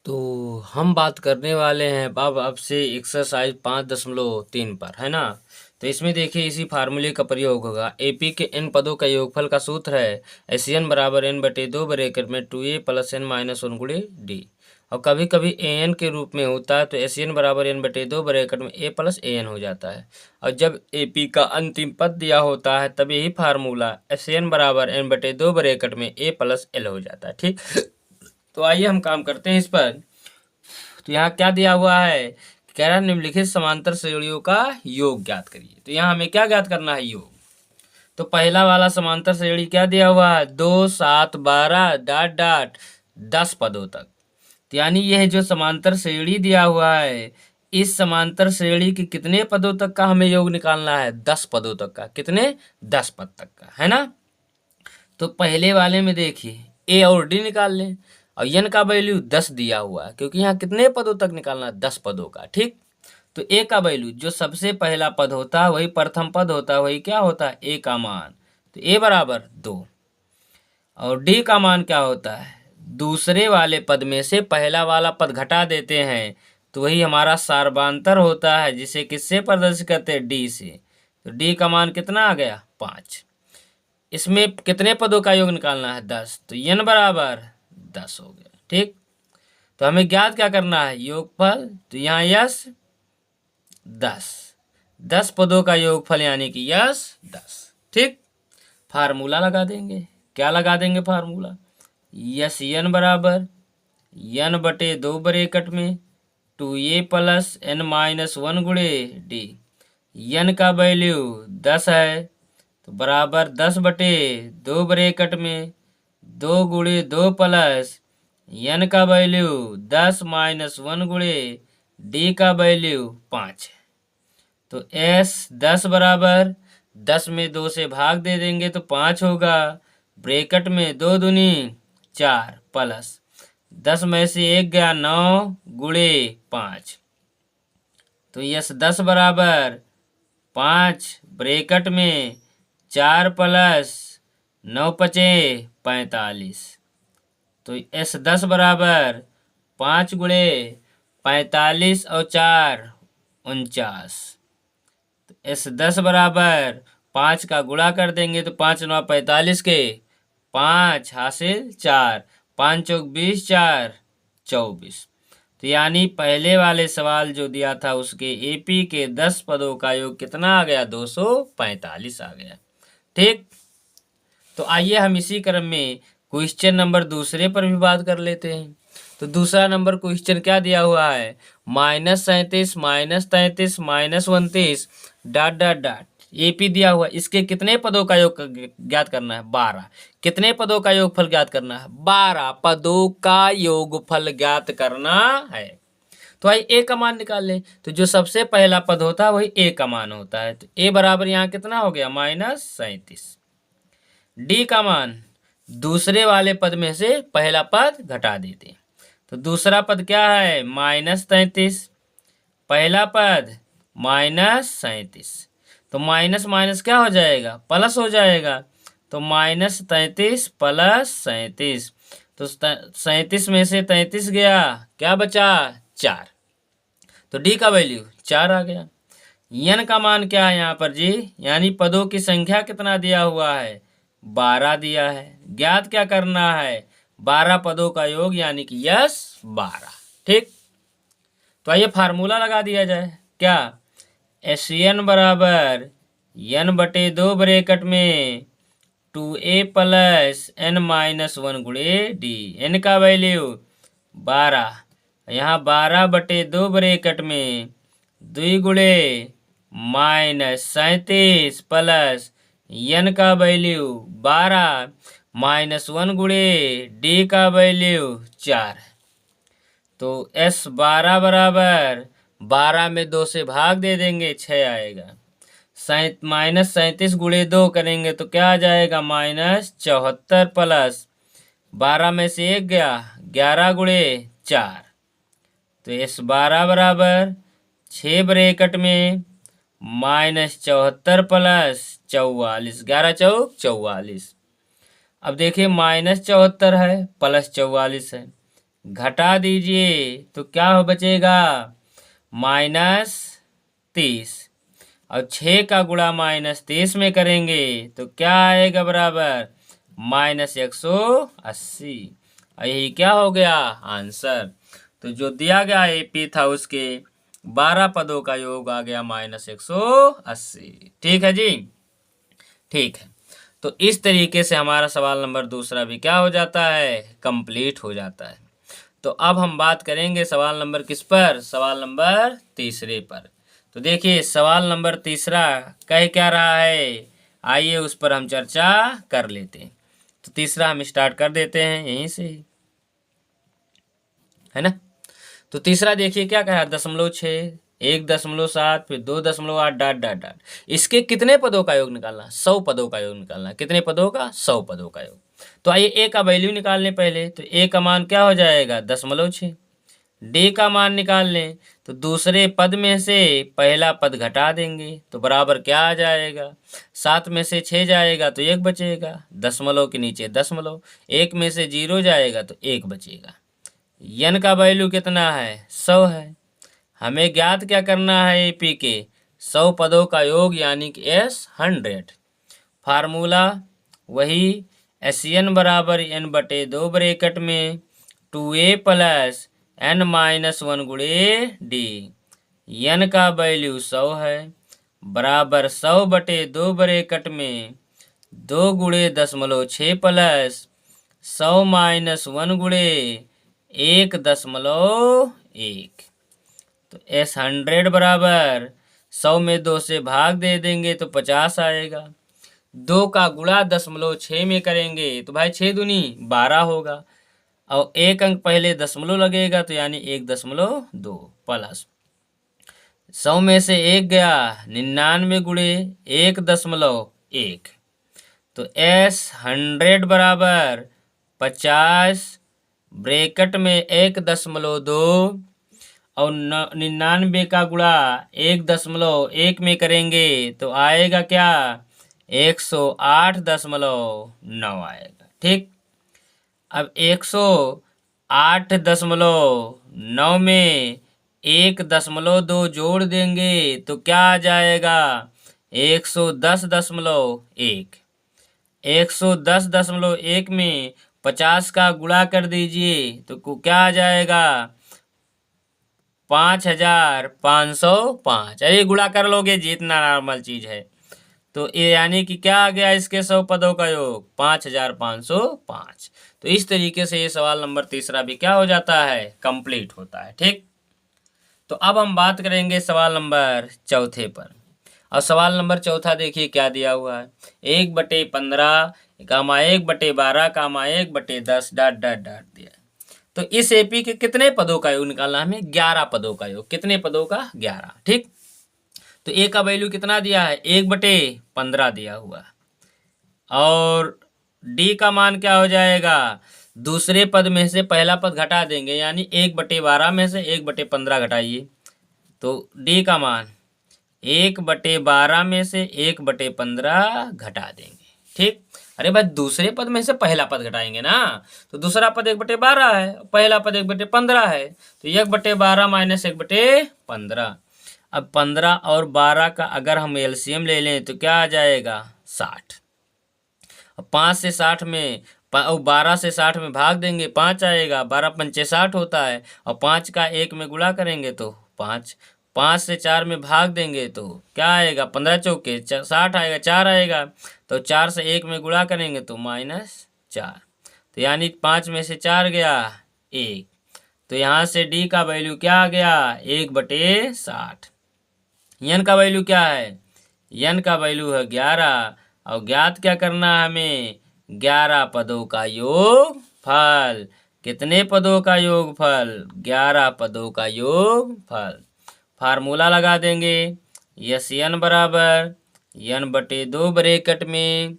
तो हम बात करने वाले हैं अब आपसे एक्सरसाइज 5.3 पर, है ना। तो इसमें देखिए इसी फार्मूले का प्रयोग होगा। एपी के एन पदों का योगफल का सूत्र है एन बराबर एन बटे दो ब्रैकेट में 2a plus N minus one गुणे डी। और कभी कभी एन के रूप में होता है तो एन बराबर एन बटे दो ब्रैकेट में ए प्लस एन हो जाता है। और जब एपी का अंतिम पद दिया होता है तब यही फार्मूला एन बराबर एन बटे दो ब्रैकेट में ए प्लस एल हो जाता है। ठीक, तो आइए हम काम करते हैं इस पर। तो यहाँ क्या दिया हुआ है, कह रहा है निम्नलिखित समांतर श्रेणियों का योग ज्ञात करिए। तो यहाँ हमें क्या ज्ञात करना है, योग। तो पहला वाला समांतर श्रेणी क्या दिया हुआ है, 2 7 12 डॉट डॉट 10 पदों तक। तो यानी यह जो समांतर श्रेणी दिया हुआ है, इस समांतर श्रेणी के कितने पदों तक का हमें योग निकालना है, 10 पदों तक का। कितने, 10 पद तक का, है ना। तो पहले वाले में देखिए ए और डी निकाल लें। और एन का वैल्यू 10 दिया हुआ है क्योंकि यहाँ कितने पदों तक निकालना है, 10 पदों का। ठीक, तो ए का वैल्यू जो सबसे पहला पद होता है वही प्रथम पद होता है, वही क्या होता है, ए का मान। तो ए बराबर 2। और डी का मान क्या होता है, दूसरे वाले पद में से पहला वाला पद घटा देते हैं तो वही हमारा सार्वधांतर होता है, जिसे किससे प्रदर्शित करते हैं, डी से। तो डी का मान कितना आ गया, 5। इसमें कितने पदों का योग निकालना है, 10। तो एन बराबर 10 हो गया। ठीक, तो हमें ज्ञात क्या करना है, योगफल। तो यहाँ यस 10, 10 पदों का योगफल यानी कि यस 10। ठीक, फार्मूला लगा देंगे। क्या लगा देंगे फार्मूला, यस एन बराबर एन बटे दो ब्रैकेट में 2a plus N minus one गुणे डी। एन का वैल्यू 10 है तो बराबर 10 बटे दो ब्रैकेट में 2 गुणे 2 प्लस एन का वैल्यू 10 माइनस वन गुणे डी का वैल्यू 5 है। तो एस 10 बराबर 10 में 2 से भाग दे देंगे तो 5 होगा। ब्रैकेट में 2 दूनी 4 प्लस 10 में से 1 गया 9 गुणे 5। तो यस 10 बराबर 5 ब्रैकेट में 4 प्लस 9 पचे 45। तो एस 10 बराबर 5 गुणे 45 और 4 49। तो एस 10 बराबर 5 का गुणा कर देंगे तो 5 9 45 के 5 हासिल 4, 5 चौक 20 4 24। तो यानी पहले वाले सवाल जो दिया था उसके एपी के 10 पदों का योग कितना आ गया, 245 आ गया। ठीक, तो आइए हम इसी क्रम में क्वेश्चन नंबर दूसरे पर भी बात कर लेते हैं। तो दूसरा नंबर क्वेश्चन क्या दिया हुआ है, -37 -33 -29 डॉट डॉट डॉट एपी दिया हुआ। इसके कितने पदों का योग ज्ञात करना है, 12। कितने पदों का योगफल ज्ञात करना है, 12 पदों का योगफल ज्ञात करना है। तो भाई ए का मान निकाल लें। तो जो सबसे पहला पद होता है वही ए का मान होता है। तो ए बराबर यहाँ कितना हो गया, -37। डी का मान दूसरे वाले पद में से पहला पद घटा देते हैं। तो दूसरा पद क्या है, -33। पहला पद -37। तो माइनस माइनस क्या हो जाएगा, प्लस हो जाएगा। तो -33 प्लस 37। तो 37 में से 33 गया, क्या बचा, 4। तो डी का वैल्यू 4 आ गया। एन का मान क्या है यहाँ पर जी, यानी पदों की संख्या कितना दिया हुआ है, 12 दिया है। ज्ञात क्या करना है, 12 पदों का योग यानी कि यस 12। ठीक, तो आइए फार्मूला लगा दिया जाए। क्या, एस एन बराबर एन बटे दो ब्रैकेट में 2a plus N minus one गुणे डी। एन का वैल्यू 12, यहाँ 12 बटे दो ब्रैकेट में 2 गुणे -37 प्लस एन का वैल्यू 12 -1 गुणे डी का वैल्यू 4। तो एस 12 बराबर 12 में 2 से भाग दे देंगे, 6 आएगा। -37 गुणे 2 करेंगे तो क्या आ जाएगा, -74 प्लस 12 में से 1 गया, 11 गुणे 4। तो एस 12 बराबर 6 ब्रैकेट में -74 प्लस 44, 11 चौक 44। अब देखिए -74 है प्लस 44 है, घटा दीजिए तो क्या हो बचेगा, -30। और 6 का गुणा -30 में करेंगे तो क्या आएगा बराबर, -180। और यही क्या हो गया आंसर। तो जो दिया गया एपी था उसके 12 पदों का योग आ गया -180। ठीक है जी, ठीक है। तो इस तरीके से हमारा सवाल नंबर दूसरा भी क्या हो जाता है, कंप्लीट हो जाता है। तो अब हम बात करेंगे सवाल नंबर किस पर, सवाल नंबर तीसरे पर। तो देखिए सवाल नंबर तीसरा कह क्या रहा है, आइए उस पर हम चर्चा कर लेते हैं। तो तीसरा हम स्टार्ट कर देते हैं यहीं से ही, है ना। तो तीसरा देखिए क्या कहा, 0.6, 1.7, फिर 2.8 डॉट डॉट डॉट। इसके कितने पदों का योग निकालना, 100 पदों का योग निकालना। कितने पदों का, 100 पदों का योग। तो आइए ए का वैल्यू निकाल लें पहले। तो ए का मान क्या हो जाएगा, 0.6। डी का मान निकाल लें तो दूसरे पद में से पहला पद घटा देंगे तो बराबर क्या आ जाएगा, 7 में से 6 जाएगा तो 1 बचेगा, दशमलव के नीचे दशमलव, 1 में से 0 जाएगा तो 1 बचेगा। यन का वैल्यू कितना है, 100 है। हमें ज्ञात क्या करना है, एपी के 100 पदों का योग यानी कि S100। फार्मूला वही, SN बराबर N/2 ब्रैकेट में 2A प्लस N-1 गुणे डी। यन का वैल्यू 100 है, बराबर 100/2 ब्रैकेट में 2 गुणे 0.6 प्लस 100 - 1 गुणे 1.1। तो S100 बराबर 100 में 2 से भाग दे देंगे तो 50 आएगा। 2 का गुणा 0.6 में करेंगे तो भाई 6 दूनी 12 होगा। और 1 अंक पहले दशमलव लगेगा तो यानी 1.2 प्लस 100 में से 1 गया, 99 गुणे 1.1। तो S100 बराबर 50 ब्रैकेट में 1.2 और 99 का गुणा 1.1 में करेंगे तो आएगा क्या, 108.9 आएगा। ठीक, अब 108.9 में 1.2 जोड़ देंगे तो क्या आ जाएगा, 110.1। 110.1 में 50 का गुणा कर दीजिए तो क्या आ जाएगा, 5505। अरे गुणा कर लोगे जी, इतना नॉर्मल चीज है। तो ये यानी कि क्या आ गया इसके 100 पदों का योग, 5505। तो इस तरीके से ये सवाल नंबर तीसरा भी क्या हो जाता है, कंप्लीट होता है। ठीक, तो अब हम बात करेंगे सवाल नंबर चौथे पर। और सवाल नंबर चौथा देखिए क्या दिया हुआ है, 1/15 कामा 1/12 कामा 1/10 डॉट डॉट डॉट दिया है। तो इस एपी के कितने पदों का योग निकालना है हमें, 11 पदों का योग। कितने पदों का, 11। ठीक, तो ए का वैल्यू कितना दिया है, 1/15 दिया हुआ। और डी का मान क्या हो जाएगा, दूसरे पद में से पहला पद घटा देंगे यानी 1/12 में से 1/15 घटाइए तो डी का मान 1/12 में से 1/15 घटा देंगे। ठीक, अरे भाई दूसरे पद में से पहला पद घटाएंगे ना, तो दूसरा पद 1/12 है, पहला पद 1/15 है, तो 1/12 माइनस 1/15। अब 15 और 12 का अगर हम एलसीएम ले लें तो क्या आ जाएगा, 60। 5 से 60 में और 12 से 60 में भाग देंगे 5 आएगा, 12 पंचे 60 होता है। और 5 का 1 में गुणा करेंगे तो 5। 5 से 4 में भाग देंगे तो क्या आएगा, 15 चौके 60 आएगा, 4 आएगा। तो 4 से 1 में गुणा करेंगे तो -4। तो यानी 5 में से 4 गया 1। तो यहाँ से डी का वैल्यू क्या आ गया, 1/60। यन का वैल्यू क्या है, यन का वैल्यू है 11। और ज्ञात क्या करना है हमें, 11 पदों का योगफल। कितने पदों का योगफल, 11 पदों का योगफल। फार्मूला लगा देंगे, यस एन बराबर N/2 ब्रैकेट में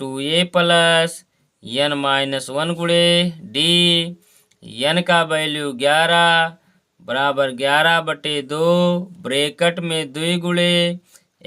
2A प्लस N-1 गुणे डी। यन का वैल्यू 11 बराबर 11/2 ब्रैकेट में 2 गुणे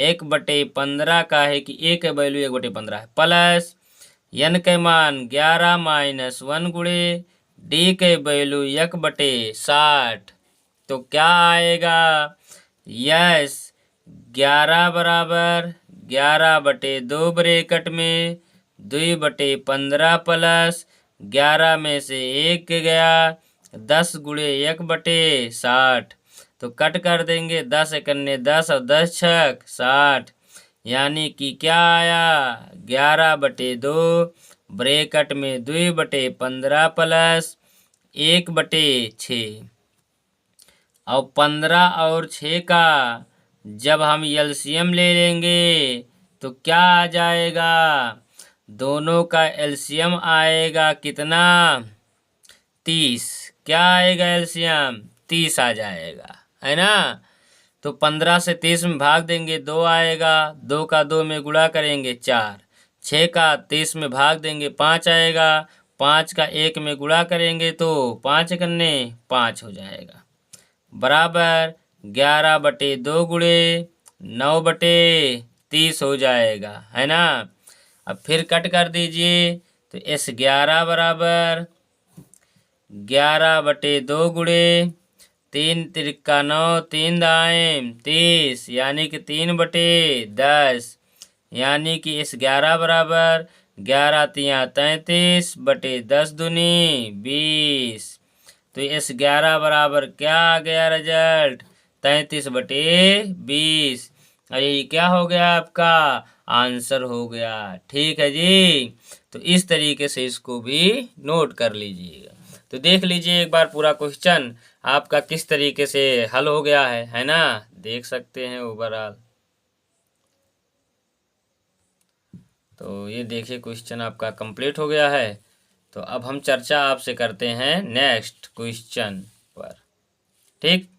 1/15 का है कि ए का वैल्यू 1/15 है, प्लस यन के मान 11 - 1 गुणे डी के वैल्यू 1/60, तो क्या आएगा? यस, 11 बराबर 11/2 ब्रैकेट में 2/15 प्लस 11 में से 1 गया, 10 गुणे 1/60, तो कट कर देंगे। 10 एकन्ने 10 और 10 छक 60, यानी कि क्या आया? 11/2 ब्रैकेट में 2/15 प्लस 1/6। और 15 और 6 का जब हम एलसीएम ले लेंगे तो क्या आ जाएगा? दोनों का एलसीएम आएगा कितना? 30। क्या आएगा एलसीएम? 30 आ जाएगा, है ना। तो 15 से 30 में भाग देंगे, 2 आएगा, 2 का 2 में गुणा करेंगे 4, 6 का 30 में भाग देंगे 5 आएगा, 5 का 1 में गुणा करेंगे तो 5 कन्ने 5 हो जाएगा, बराबर 11/2 गुणे 9/30 हो जाएगा, है ना। अब फिर कट कर दीजिए, तो S11 बराबर 11/2 गुणे 3 त्रिका 9, 3 दाएँ 30, यानी कि 3/10, यानी कि S11 बराबर 11 तिया 33/10 दूनी 20। तो S11 बराबर क्या आ गया रिजल्ट? 33/20। अरे ये क्या हो गया? आपका आंसर हो गया। ठीक है जी। तो इस तरीके से इसको भी नोट कर लीजिएगा। तो देख लीजिए एक बार पूरा क्वेश्चन आपका किस तरीके से हल हो गया है ना। देख सकते हैं ओवरऑल। तो ये देखिए क्वेश्चन आपका कंप्लीट हो गया है। तो अब हम चर्चा आपसे करते हैं नेक्स्ट क्वेश्चन पर। ठीक।